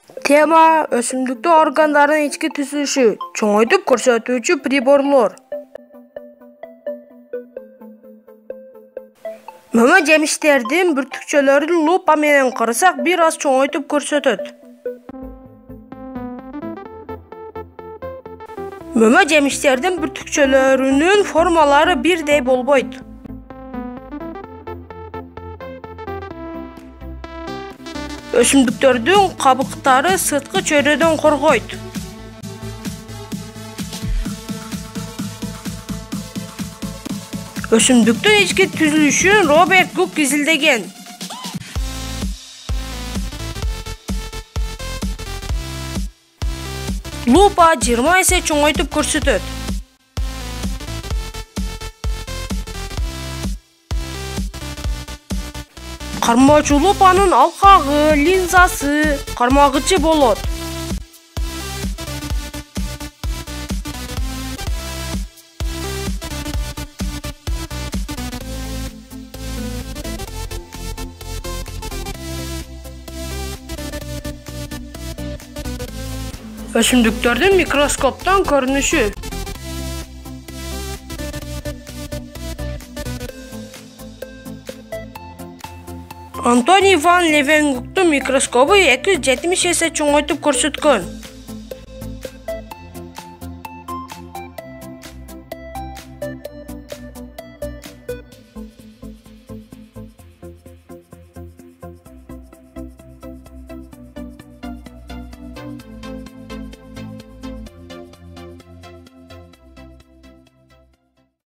Tema өсүмдүктүн органдарынын ички түзүлүшү чоңойтуп көрсөтүүчү приборлор. Мөмө жемиштердин бүртүкчөлөрүн лупа менен карасак бир аз чоңойтуп көрсөтөт. Мөмө жемиштердин бүртүкчөлөрүнүн формалары бирдей болбойт. Өсүмдүктөрдүн кабыктары сырткы чөйрөдөн коргойт. Өсүмдүктүн ички түзүлүшүн Роберт Гук изилдеген. Лупа 20 эсе чоңойтуп көрсөтөт. Кармоочу лупанын алкагы, линзасы, кармагычы болот. Өсүмдүктөрдүн микроскоптон көрүнүшү. Антони ван Левенгуктун микроскопу 270 эсе чоңойтуп көрсөткөн.